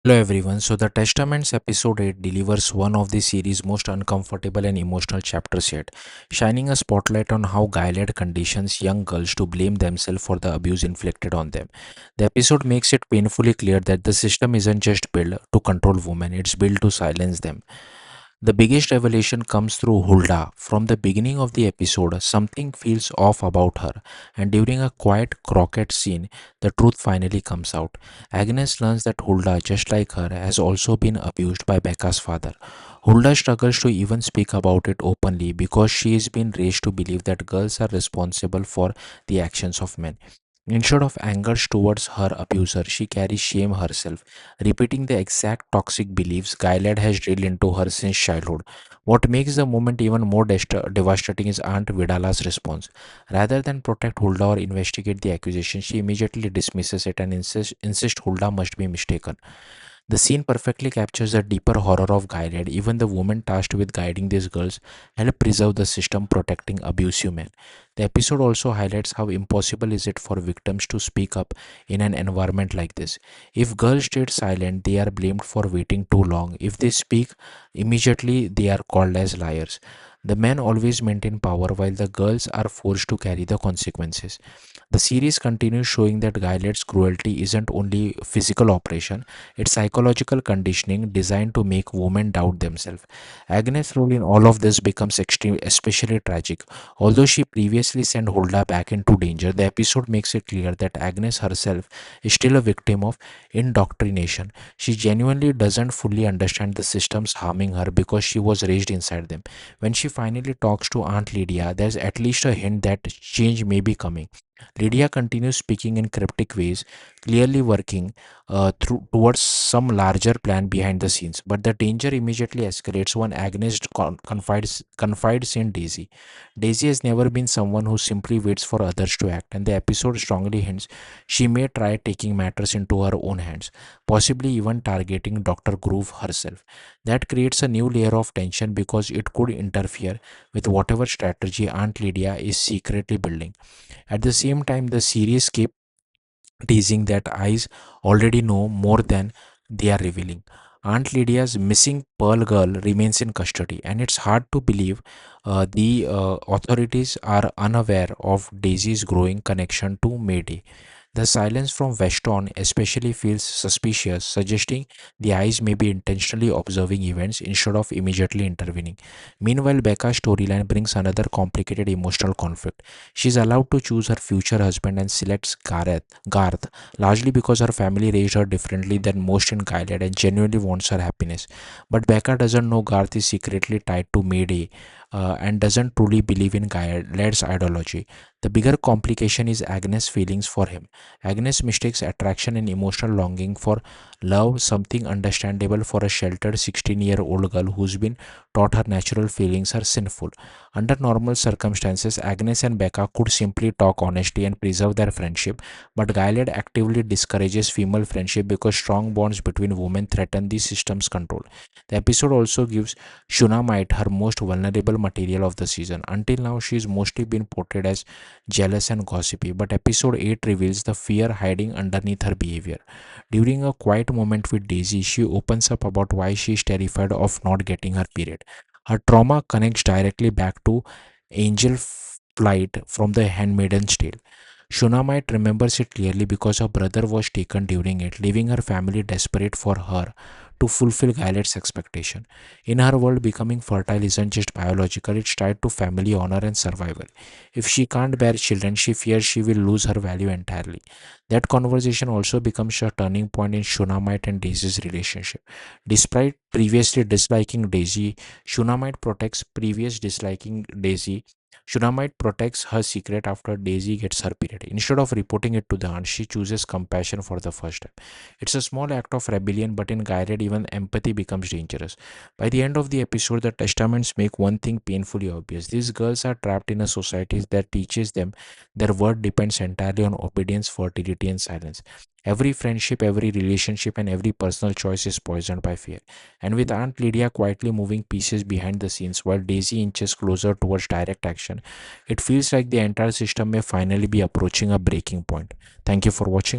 Hello everyone. So the Testaments episode 8 delivers one of the series' most uncomfortable and emotional chapters yet, shining a spotlight on how Gilead conditions young girls to blame themselves for the abuse inflicted on them. The episode makes it painfully clear that the system isn't just built to control women, it's built to silence them. The biggest revelation comes through Hulda. From the beginning of the episode, something feels off about her, and during a quiet croquet scene, the truth finally comes out. Agnes learns that Hulda, just like her, has also been abused by Becca's father. Hulda struggles to even speak about it openly because she has been raised to believe that girls are responsible for the actions of men. Instead of anger towards her abuser, she carries shame herself, repeating the exact toxic beliefs Gilead has drilled into her since childhood. What makes the moment even more devastating is Aunt Vidala's response. Rather than protect Hulda or investigate the accusation, she immediately dismisses it and insists Hulda must be mistaken. The scene perfectly captures the deeper horror of Gilead. Even the woman tasked with guiding these girls help preserve the system protecting abusive men. The episode also highlights how impossible is it for victims to speak up in an environment like this. If girls stayed silent, they are blamed for waiting too long. If they speak, immediately they are called as liars. The men always maintain power while the girls are forced to carry the consequences. The series continues showing that Gilead's cruelty isn't only physical oppression, it's psychological conditioning designed to make women doubt themselves. Agnes' role in all of this becomes especially tragic. Although she previously sent Hulda back into danger, the episode makes it clear that Agnes herself is still a victim of indoctrination. She genuinely doesn't fully understand the systems harming her because she was raised inside them. When she finally talks to Aunt Lydia, there's at least a hint that change may be coming. Lydia continues speaking in cryptic ways, clearly working towards some larger plan behind the scenes. But the danger immediately escalates when Agnes confides in Daisy. Daisy has never been someone who simply waits for others to act, and the episode strongly hints she may try taking matters into her own hands, possibly even targeting Dr. Groove herself. That creates a new layer of tension because it could interfere with whatever strategy Aunt Lydia is secretly building. At the same time, the series keeps teasing that eyes already know more than they are revealing. Aunt Lydia's missing pearl girl remains in custody, and it's hard to believe the authorities are unaware of Daisy's growing connection to Mayday. The silence from Weston especially feels suspicious, suggesting the eyes may be intentionally observing events instead of immediately intervening. Meanwhile, Becca's storyline brings another complicated emotional conflict. She is allowed to choose her future husband and selects Garth, largely because her family raised her differently than most in Gilead and genuinely wants her happiness. But Becca doesn't know Garth is secretly tied to Mayday and doesn't truly believe in Gilead's ideology. The bigger complication is Agnes' feelings for him. Agnes mistakes attraction and emotional longing for love, something understandable for a sheltered 16-year-old girl who's been taught her natural feelings are sinful. Under normal circumstances, Agnes and Becca could simply talk honestly and preserve their friendship, but Gilead actively discourages female friendship because strong bonds between women threaten the system's control. The episode also gives Shunamite her most vulnerable material of the season. Until now, she's mostly been portrayed as jealous and gossipy, but episode 8 reveals the fear hiding underneath her behavior. During a quiet moment with Daisy, she opens up about why she is terrified of not getting her period. Her trauma connects directly back to Angel flight from the Handmaiden's Tale. Shunamite remembers it clearly because her brother was taken during it, leaving her family desperate for her to fulfill Gilead's expectation. In her world, becoming fertile isn't just biological, it's tied to family honor and survival. If she can't bear children, she fears she will lose her value entirely. That conversation also becomes a turning point in Shunamite and Daisy's relationship. Despite previously disliking Daisy, Shunamite protects previous disliking Daisy. Shunamite protects her secret after Daisy gets her period. Instead of reporting it to the aunt, she chooses compassion for the first time. It's a small act of rebellion, but in Gyred, even empathy becomes dangerous. By the end of the episode, the testaments make one thing painfully obvious. These girls are trapped in a society that teaches them their worth depends entirely on obedience, fertility, and silence. Every friendship, every relationship, and every personal choice is poisoned by fear. And with Aunt Lydia quietly moving pieces behind the scenes while Daisy inches closer towards direct action, it feels like the entire system may finally be approaching a breaking point. Thank you for watching.